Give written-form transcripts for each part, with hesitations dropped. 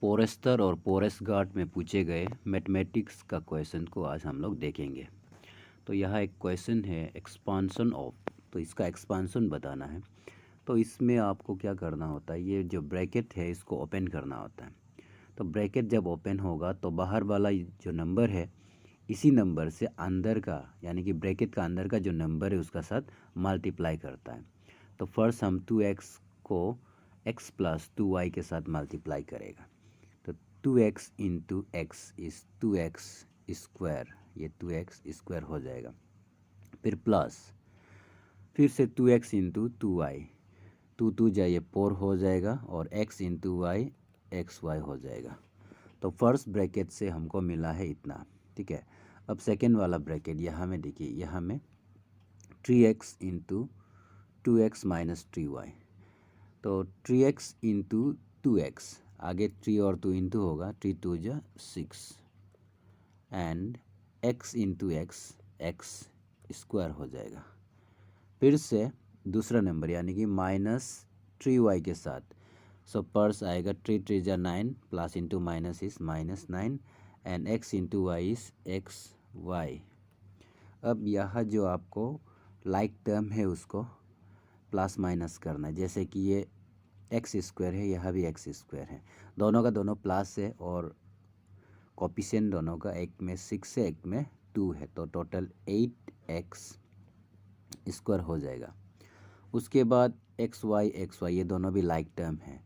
पोरेस्टर और पोरेस गार्ड में पूछे गए मैथमेटिक्स का क्वेश्चन को आज हम लोग देखेंगे। तो यहाँ एक क्वेश्चन है एक्सपांसन ऑफ, तो इसका एक्सपांसन बताना है। तो इसमें आपको क्या करना होता है, ये जो ब्रैकेट है इसको ओपन करना होता है। तो ब्रैकेट जब ओपन होगा तो बाहर वाला जो नंबर है इसी नंबर से अंदर का, यानी कि ब्रैकेट का अंदर का जो नंबर है उसका साथ मल्टीप्लाई करता है। तो फर्स्ट हम 2x को x प्लस 2y के साथ मल्टीप्लाई करेगा। तो 2x into x is 2x square, ये 2x स्क्वायर हो जाएगा। फिर प्लस, फिर से 2x इंटू 2y, 2 जाइए 4 हो जाएगा, और x इंटू वाई xy हो जाएगा। तो फर्स्ट ब्रैकेट से हमको मिला है इतना, ठीक है। अब सेकेंड वाला ब्रैकेट यहाँ में देखिए, यहाँ में 3x into 2x minus 3y, तो 3x इंटू 2x, आगे 3 और 2 इंटू होगा, 3 2 जा 6, and x into x square हो जाएगा। फिर से दूसरा नंबर यानी कि माइनस 3y के साथ, सो पर्स आएगा 3 3 जा 9, plus into minus is minus 9, and x into y is x y. अब यहाँ जो आपको लाइक टर्म है उसको प्लस माइनस करना है, जैसे कि ये एक्स स्क्वायर है, यह भी एक्स स्क्वायर है, दोनों का दोनों प्लस है, और कोफिशिएंट दोनों का एक में 6 है एक में 2 है, तो टोटल 8x स्क्वायर हो जाएगा। उसके बाद एक्स वाई ये दोनों भी लाइक टर्म है,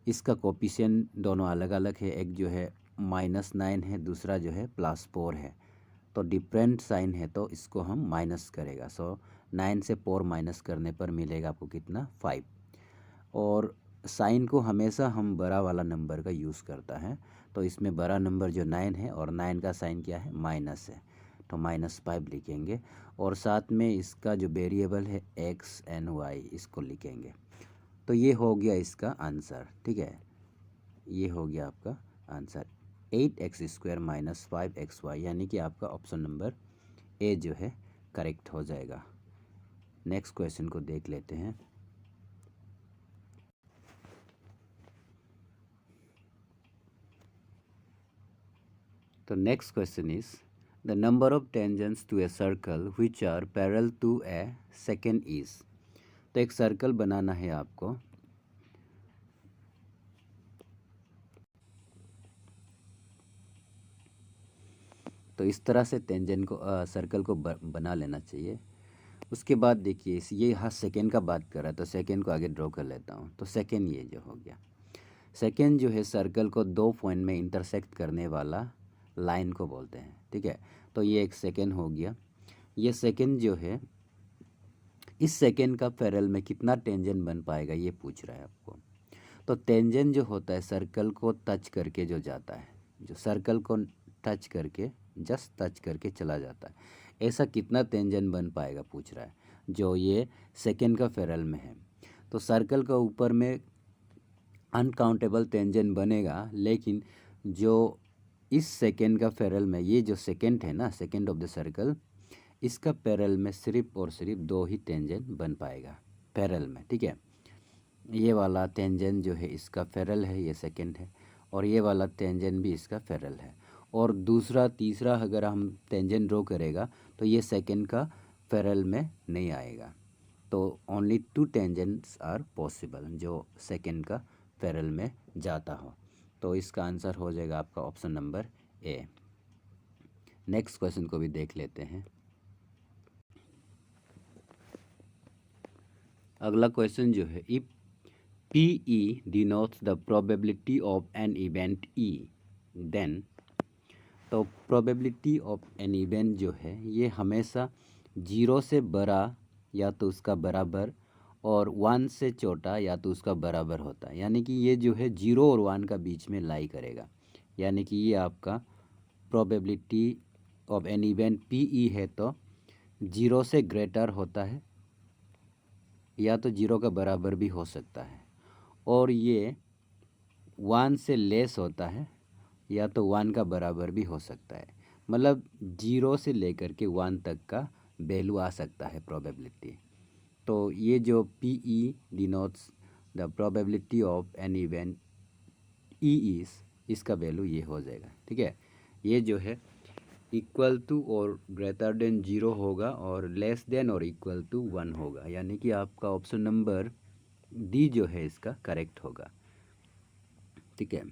इसका कोफिशिएंट दोनों अलग अलग है, एक जो है -9 है, दूसरा जो है +4 है, तो डिफरेंट साइन है तो इसको हम माइनस करेगा। सो 9 से 4 माइनस करने पर मिलेगा आपको कितना, 5। और साइन को हमेशा हम बड़ा वाला नंबर का यूज़ करता है, तो इसमें बड़ा नंबर जो 9 है, और 9 का साइन क्या है, माइनस है, तो -5 लिखेंगे, और साथ में इसका जो वेरिएबल है x एंड y इसको लिखेंगे। तो ये हो गया इसका आंसर, ठीक है, ये हो गया आपका answer 8x square minus 5xy, यानी कि आपका ऑप्शन नंबर ए जो है करेक्ट हो जाएगा। नेक्स्ट क्वेश्चन को देख लेते हैं। तो next question is the number of tangents to a circle which are parallel to a secant is. तो एक सर्कल बनाना है आपको, तो इस तरह से टेंजेंट को सर्कल को बना लेना चाहिए। उसके बाद देखिए ये यहाँ सेकेंड का बात कर रहा है, तो सेकेंड को आगे ड्रॉ कर लेता हूँ। तो सेकेंड ये जो हो गया, सेकेंड जो है सर्कल को 2 पॉइंट में इंटरसेक्ट करने वाला लाइन को बोलते हैं, ठीक है। तो ये एक सेकेंड हो गया। ये सेकेंड जो है, इस सेकेंड का पैरेलल में कितना टेंजेंट बन पाएगा ये पूछ रहा है आपको। तो टेंजेंट जो होता है सर्कल को टच करके जो जाता है, जो सर्कल को टच करके जस्ट टच करके चला जाता है, ऐसा कितना टेंजेंट बन पाएगा पूछ रहा है, जो ये सेकेंड का पैरेलल में है। तो सर्कल का ऊपर में अनकाउंटेबल टेंजेंट बनेगा, लेकिन जो इस सेकेंड का पैरेलल में, ये जो सेकेंड है ना, सेकेंड ऑफ द सर्कल, इसका पैरेलल में सिर्फ और सिर्फ 2 ही टेंजेंट बन पाएगा पैरेलल में, ठीक है। ये वाला टेंजेंट जो है इसका पैरेलल है, ये सेकेंड है, और ये वाला टेंजेंट भी इसका पैरेलल है, और दूसरा तीसरा अगर हम टेंजेंट ड्रॉ करेगा तो ये सेकेंड का पैरेलल में नहीं आएगा। तो ओनली 2 टेंजेंट्स आर पॉसिबल जो सेकेंड का पैरेलल में जाता हो। तो इसका आंसर हो जाएगा आपका option number A. Next question को भी देख लेते हैं। अगला क्वेश्चन जो है, if PE denotes the probability of an event E, then, तो probability of an event जो है ये हमेशा 0 से बड़ा या तो उसका बराबर, और 1 से छोटा या तो उसका बराबर होता है, यानी कि ये जो है 0 और 1 का बीच में लाई करेगा, यानी कि ये आपका probability of an event PE है, तो 0 से ग्रेटर होता है या तो 0 का बराबर भी हो सकता है, और ये 1 से लेस होता है या तो 1 का बराबर भी हो सकता है। मतलब 0 से लेकर के 1 तक का वैल्यू आ सकता है प्रोबेबिलिटी। तो ये जो PE denotes the probability of an event E is, इसका वैल्यू ये हो जाएगा। ठीक है, ये जो है इक्वल टू और ग्रेटर देन 0 होगा और लेस देन और इक्वल टू 1 होगा, यानी कि आपका ऑप्शन नंबर डी जो है इसका करेक्ट होगा। ठीक है,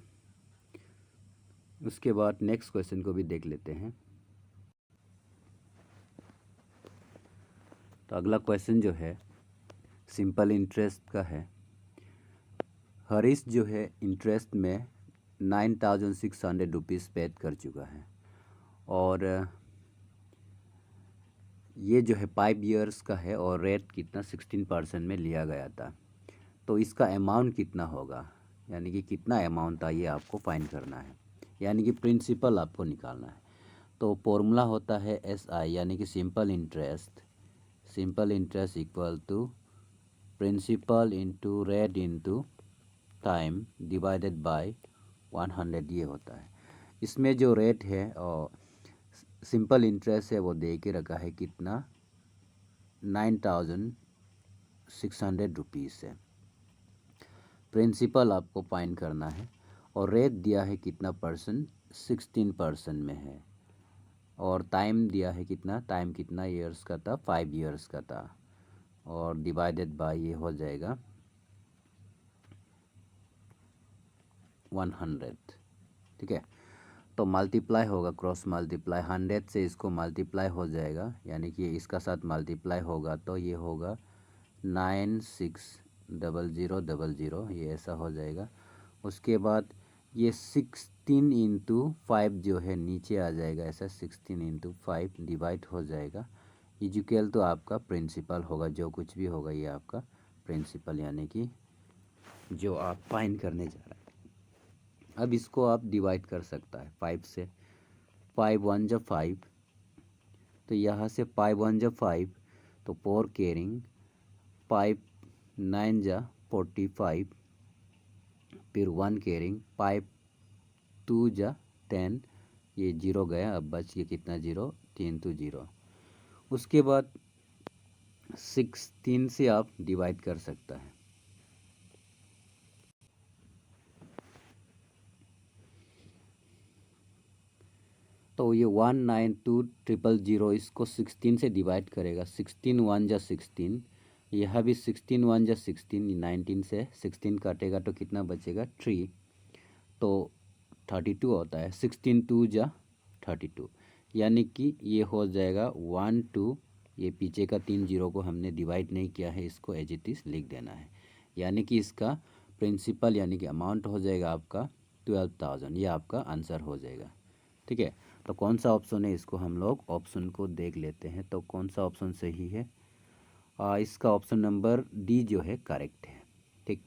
उसके बाद नेक्स्ट क्वेश्चन को भी देख लेते हैं। तो अगला क्वेश्चन जो है सिंपल इंटरेस्ट का है। हरीश जो है इंटरेस्ट में 9,600 रुपीज़ पेड कर चुका है और ये जो है 5 इयर्स का है और रेट कितना 16% में लिया गया था। तो इसका अमाउंट कितना होगा, यानी कि कितना अमाउंट था ये आपको फाइंड करना है, यानी कि प्रिंसिपल आपको निकालना है। तो फॉर्मूला होता है SI यानी कि simple interest equal to principal into rate into time divided by 100, ये होता है। इसमें जो रेट है और सिंपल इंटरेस्ट है वो दे के रखा है कितना 9,600 रुपीज़ है। प्रिंसिपल आपको फाइंड करना है और रेट दिया है कितना परसेंट 16% में है और टाइम दिया है कितना, टाइम कितना ईयर्स का था 5 इयर्स का था और डिवाइडेड बाय ये हो जाएगा 100। ठीक है, तो मल्टीप्लाई होगा, क्रॉस मल्टीप्लाई 100 से इसको मल्टीप्लाई हो जाएगा, यानी कि इसका साथ मल्टीप्लाई होगा तो ये होगा 960000, ये ऐसा हो जाएगा। उसके बाद ये 16 इंटू 5 जो है नीचे आ जाएगा, ऐसा 16 इंटू 5 डिवाइड हो जाएगा इक्वल तो आपका प्रिंसिपल होगा, जो कुछ भी होगा ये आपका प्रिंसिपल, यानी कि जो आप फाइंड करने जा रहे हैं। अब इसको आप डिवाइड कर सकता है 5 से, 5 1 जा 5, तो यहाँ से 5 1 जा 5 तो 4 कैरिंग, 5 9 जा 45, फिर 1 कैरिंग, 5 2 जा 10, ये 0 गया, अब बच गया कितना 0, 3 2 0। उसके बाद 16 से आप डिवाइड कर सकता है, तो ये 192,000 इसको 16 से डिवाइड करेगा, 16 1 जा 16, यह भी 16 1 जा 16, 19 से 16 काटेगा तो कितना बचेगा 3, तो 32 होता है, 16 2 जा 32, यानी कि ये हो जाएगा 1 2, ये पीछे का 3 0 को हमने डिवाइड नहीं किया है, इसको एज इट इज़ लिख देना है, यानी कि इसका प्रिंसिपल यानी कि अमाउंट हो जाएगा आपका 12,000, ये आपका आंसर हो जाएगा। ठीक है, तो कौन सा ऑप्शन है, इसको हम लोग ऑप्शन को देख लेते हैं। तो कौन सा ऑप्शन सही है, इसका ऑप्शन नंबर डी जो है करेक्ट है। ठीक,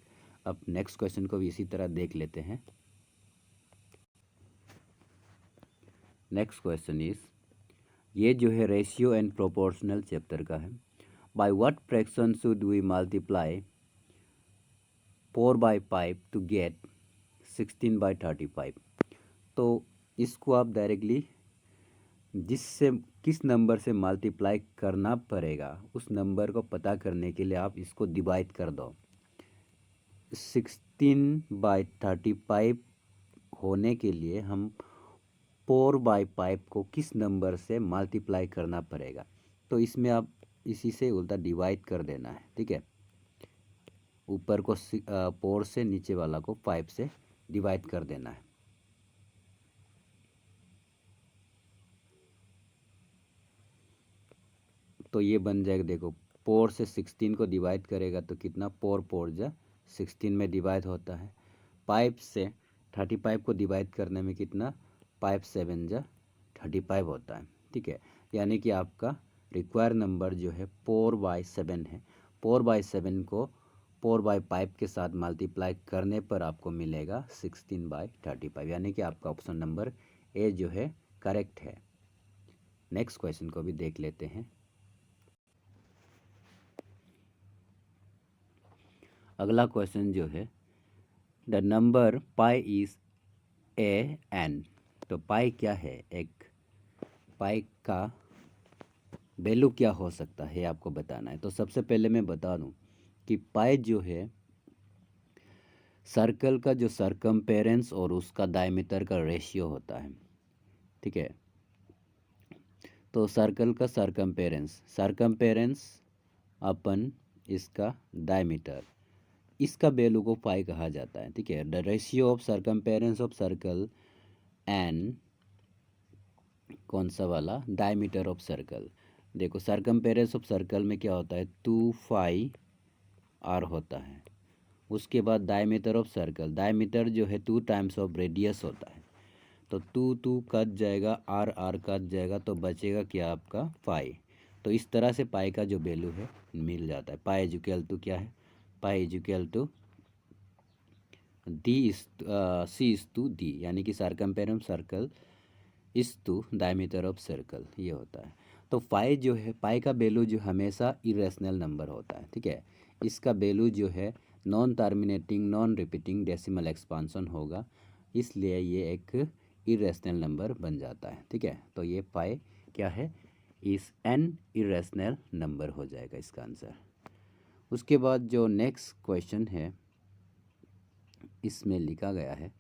अब नेक्स्ट क्वेश्चन को भी इसी तरह देख लेते हैं। नेक्स्ट क्वेश्चन इज, ये जो है रेशियो एंड प्रोपोर्शनल चैप्टर का है। By what fraction should we multiply 4/5 to get 16/35। तो इसको आप डायरेक्टली जिससे किस नंबर से मल्टीप्लाई करना पड़ेगा उस नंबर को पता करने के लिए आप इसको डिवाइड कर दो। 16/35 होने के लिए हम 4/5 को किस नंबर से मल्टीप्लाई करना पड़ेगा, तो इसमें आप इसी से उल्टा डिवाइड कर देना है। ठीक है, ऊपर को 4 से नीचे वाला को 5 से डिवाइड कर देना है। तो ये बन जाएगा, देखो 4 से 16 को डिवाइड करेगा तो कितना 4 4 जा 16 में डिवाइड होता है। 5 से 35 को डिवाइड करने में कितना 5 7 जा 35 होता है। ठीक है, यानी कि आपका रिक्वायर नंबर जो है 4/7 है। 4/7 को 4/5 के साथ मल्टीप्लाई करने पर आपको मिलेगा 16/35, यानी कि आपका ऑप्शन नंबर ए जो है करेक्ट है। नेक्स्ट क्वेश्चन को भी देख लेते हैं। अगला क्वेश्चन जो है, the number pi is an। तो पाई क्या है, एक पाई का वैल्यू क्या हो सकता है आपको बताना है। तो सबसे पहले मैं बता दूं कि पाई जो है सर्कल का जो सरकमपेरेंस और उसका डायमीटर का रेशियो होता है, ठीक है। तो सर्कल का सरकमपेरेंस अपन इसका डायमीटर, इसका वैल्यू को पाई कहा जाता है, ठीक है। The ratio of circumference of circle and कौन सा वाला, डायमीटर ऑफ सर्कल। देखो सरकमपेरेंस ऑफ सर्कल में क्या होता है, 2 r होता है। उसके बाद डायमीटर ऑफ सर्कल, डायमीटर जो है 2 टाइम्स ऑफ रेडियस होता है। तो 2 कट जाएगा, r कट जाएगा, तो बचेगा क्या आपका पाई। तो इस तरह से पाई का जो वैल्यू है मिल जाता है। पाई इजुकल टू क्या है, पाई इजुकल टू C/D, यानी कि सरकमपेरेंस सर्कल इस टू डायमीटर ऑफ सर्कल, ये होता है। तो पाई जो है, पाई का वैल्यू जो हमेशा इरेशनल नंबर होता है, ठीक है। इसका वैल्यू जो है non terminating non repeating decimal expansion होगा, इसलिए ये एक इरेशनल नंबर बन जाता है, ठीक है। तो ये पाई क्या है, इस एन इरेशनल नंबर हो जाएगा इसका आंसर। उसके बाद जो नेक्स्ट क्वेश्चन है इसमें लिखा गया है,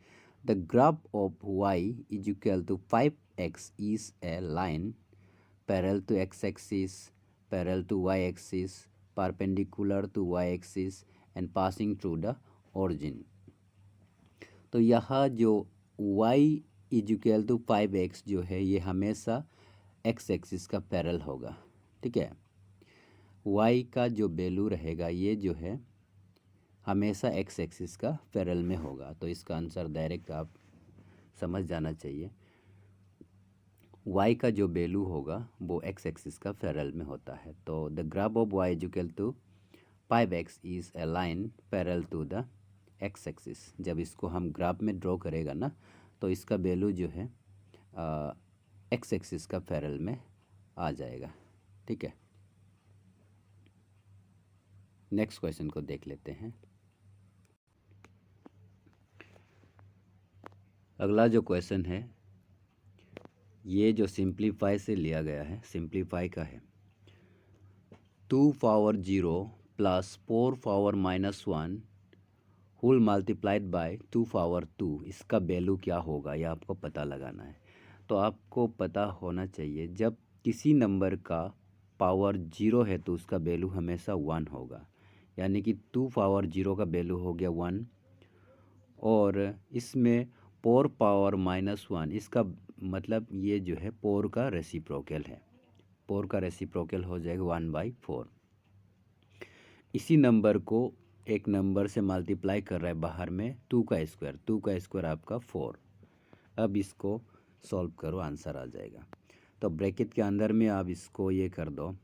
the graph of y is equal to 5x is a line parallel to x axis, parallel to y axis, perpendicular to y axis and passing through the origin. तो यहाँ जो y is equal to 5x जो है ये हमेशा x axis का parallel होगा, ठीक है। y का जो वैल्यू रहेगा ये जो है हमेशा एक्स एक्सिस का पैरेलल में होगा। तो इसका आंसर डायरेक्ट आप समझ जाना चाहिए, y का जो वैल्यू होगा वो एक्स एक्सिस का पैरेलल में होता है। तो the graph of y is equal to 5x is a line parallel to the x axis. जब इसको हम ग्राफ में ड्रॉ करेगा ना, तो इसका वैल्यू जो है एक्स एक्सिस का पैरेलल में आ जाएगा, ठीक है। नेक्स्ट क्वेश्चन को देख लेते हैं। अगला जो क्वेश्चन है ये जो सिंप्लीफाई से लिया गया है, सिंप्लीफाई का है। 2 power 0 plus 4 power -1 whole multiplied by 2 power 2, इसका वैल्यू क्या होगा ये आपको पता लगाना है। तो आपको पता होना चाहिए जब किसी नंबर का पावर 0 है तो उसका वैल्यू हमेशा 1 होगा, यानी कि 2 पावर 0 का वैल्यू हो गया 1, और इसमें 4 पावर -1 इसका मतलब ये जो है 4 का रेसिप्रोकल है, 4 का रेसिप्रोकल हो जाएगा 1/4। इसी नंबर को एक नंबर से मल्टीप्लाई कर रहा है बाहर में 2 का स्क्वायर, 2 का स्क्वायर आपका 4। अब इसको सॉल्व करो, आंसर आ जाएगा। तो ब्रैकेट के अंदर में आप इसको ये कर दो,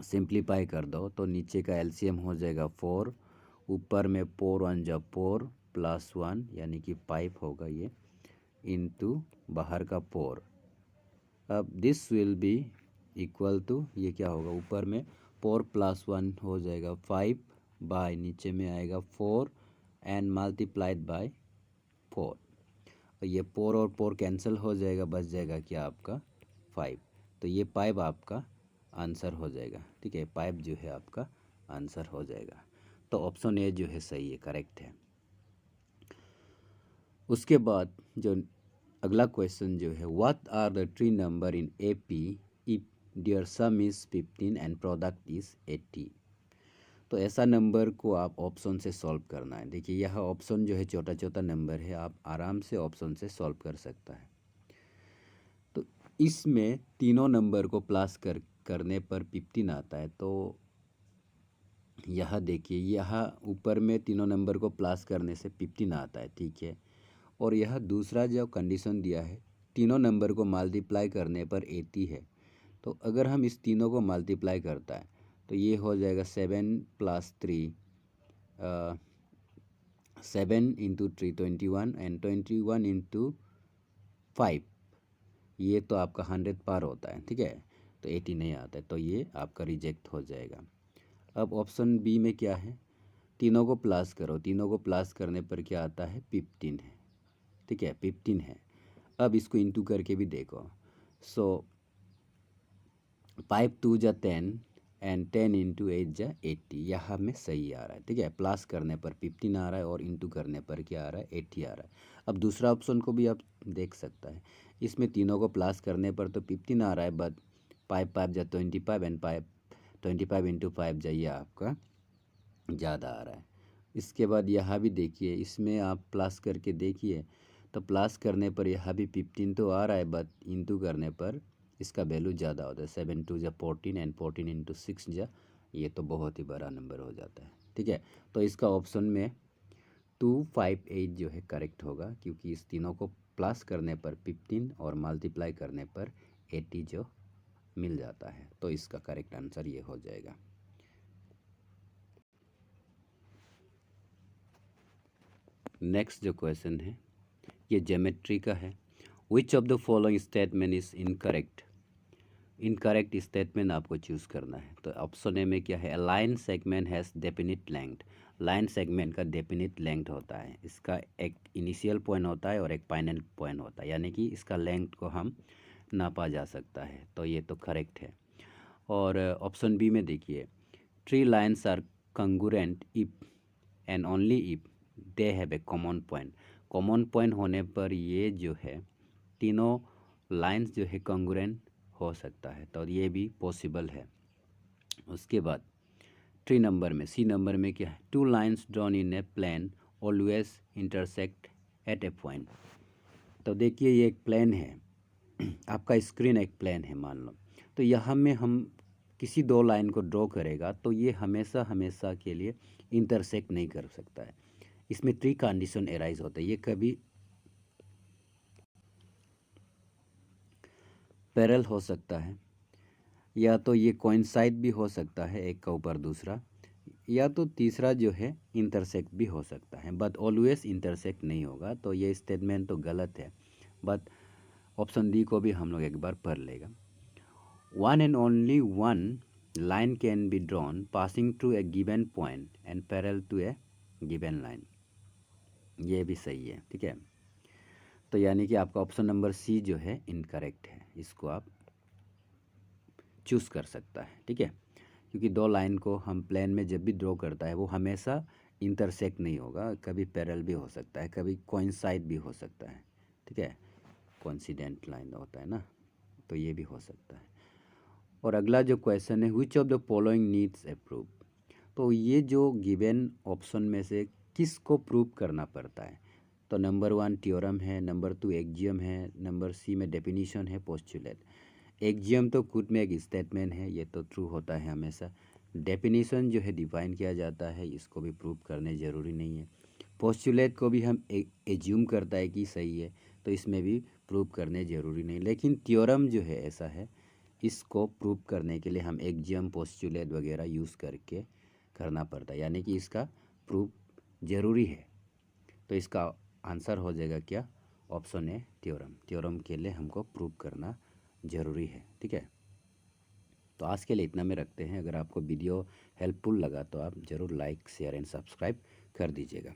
सिंप्लीफाई कर दो, तो नीचे का एलसीएम हो जाएगा 4, ऊपर में 4 1 जा 4 प्लस 1 यानी कि 5 होगा ये, इनटू बाहर का 4। अब this will be equal to, ये क्या होगा, ऊपर में 4 प्लस 1 हो जाएगा 5 बाय नीचे में आएगा 4 एंड मल्टीप्लाइड बाय 4। और ये 4 और 4 कैंसिल हो जाएगा, बच जाएगा क्या आपका 5। तो ये 5 आपका आंसर हो जाएगा, ठीक है। 5 जो है आपका आंसर हो जाएगा। तो ऑप्शन ए जो है सही है, करेक्ट है। उसके बाद जो अगला क्वेश्चन जो है, what are the three number in AP if their sum is 15 and product is 80। तो ऐसा नंबर को आप ऑप्शन से सॉल्व करना है। देखिए यह ऑप्शन जो है छोटा छोटा नंबर है, आप आराम से ऑप्शन से सॉल्व कर सकता है। तो इसमें तीनों नंबर को प्लस करने पर 15 आता है। तो यह देखिए, यह ऊपर में तीनों नंबर को प्लस करने से 15 आता है, ठीक है। और यह दूसरा जो कंडीशन दिया है, तीनों नंबर को मल्टीप्लाई करने पर 80 है। तो अगर हम इस तीनों को मल्टीप्लाई करता है तो ये हो जाएगा 7 + 3, 7 × 3 21 एंड 21 × 5, ये तो आपका 100 पार होता है, ठीक है। तो 80 नहीं आता है, तो ये आपका रिजेक्ट हो जाएगा। अब ऑप्शन बी में क्या है, तीनों को प्लस करो, तीनों को प्लस करने पर क्या आता है 15 है, ठीक है, 15 है। अब इसको इंटू करके भी देखो। सो 5 2 जा 10, एंड 10 इंटू 8 जा 80, यहाँ में सही आ रहा है, ठीक है। प्लस करने पर 15 आ रहा है और इंटू करने पर क्या आ रहा है, 80 आ रहा है। अब दूसरा ऑप्शन को भी आप देख सकता है, इसमें तीनों को प्लस करने पर तो 15 आ रहा है, बट 5 जा 25 एंड 25 इंटू 5 जा, ये आपका ज़्यादा आ रहा है। इसके बाद यहाँ भी देखिए, इसमें आप प्लस करके देखिए तो प्लस करने पर यहाँ भी 15 तो आ रहा है, बट इंटू करने पर इसका वैल्यू ज़्यादा होता है। 7 2 जा 14 एंड 14 इंटू 6 जा, ये तो बहुत ही बड़ा नंबर हो जाता है, ठीक है। तो इसका ऑप्शन में 258 जो है करेक्ट होगा, क्योंकि इस तीनों को प्लस करने पर 15 और मल्टीप्लाई करने पर 80 जो मिल जाता है। तो इसका करेक्ट आंसर ये हो जाएगा। नेक्स्ट जो क्वेश्चन है ये ज्योमेट्री का है। Which of the following statement is incorrect. Incorrect statement आपको चूज़ करना है। तो ऑप्शन ए में क्या है, line segment has definite length. Line segment का डेफिनिट लेंथ होता है, इसका एक इनिशियल पॉइंट होता है और एक फाइनल पॉइंट होता है, यानी कि इसका लेंथ को हम नापा जा सकता है। तो ये तो करेक्ट है। और ऑप्शन बी में देखिए, three lines are concurrent if and only if they have a common point. Common point होने पर ये जो है तीनों लाइंस जो है कंगुरेंट हो सकता है, तो ये भी पॉसिबल है। उसके बाद सी नंबर में क्या है, two lines drawn in a plane always intersect at a point. तो देखिए ये एक प्लेन है, आपका स्क्रीन एक प्लेन है मान लो, तो यहाँ में हम किसी दो लाइन को ड्रॉ करेगा तो ये हमेशा के लिए इंटरसेक्ट नहीं कर सकता है। इसमें 3 कंडीशन एराइज होता है, ये कभी पैरेलल हो सकता है, या तो ये कोइंसाइड भी हो सकता है एक का ऊपर दूसरा, या तो तीसरा जो है इंटरसेक्ट भी हो सकता है, बट ऑलवेज इंटरसेक्ट नहीं होगा। तो ये स्टेटमेंट तो गलत है, बट ऑप्शन डी को भी हम लोग एक बार पढ़ लेगा। One and only one line can be drawn passing through a given point and parallel to a given line, ये भी सही है, ठीक है। तो यानी कि आपका ऑप्शन नंबर सी जो है इनकरेक्ट है, इसको आप चूज़ कर सकता है, ठीक है। क्योंकि दो लाइन को हम प्लेन में जब भी ड्रॉ करता है वो हमेशा इंटरसेक्ट नहीं होगा, कभी पैरेलल भी हो सकता है, कभी कोइंसाइड भी हो सकता है, ठीक है। कोइंसिडेंट लाइन होता है ना, तो ये भी हो सकता है। और अगला जो क्वेश्चन है, which of the following needs a proof. तो ये जो गिवन ऑप्शन में से किसको प्रूव करना पड़ता है। तो नंबर 1 थ्योरम है, नंबर 2 एक्जियम है, नंबर सी में डेफिनेशन है, पोस्टुलेट। एक्जियम तो खुद में एक स्टेटमेंट है, ये तो ट्रू होता है हमेशा। डेफिनेशन जो है डिफाइन किया जाता है, इसको भी प्रूव करने ज़रूरी नहीं है। पोस्टुलेट को भी हम एज्यूम करता है कि सही है, तो इसमें भी प्रूव करने ज़रूरी नहीं। लेकिन थ्योरम जो है ऐसा है, इसको प्रूव करने के लिए हम एक्जियम पोस्टुलेट वगैरह यूज़ करके करना पड़ता है, यानी कि इसका प्रूफ ज़रूरी है। तो इसका आंसर हो जाएगा क्या, ऑप्शन ए थ्योरम। थ्योरम के लिए हमको प्रूव करना ज़रूरी है, ठीक है। तो आज के लिए इतना में रखते हैं। अगर आपको वीडियो हेल्पफुल लगा तो आप ज़रूर लाइक शेयर एंड सब्सक्राइब कर दीजिएगा।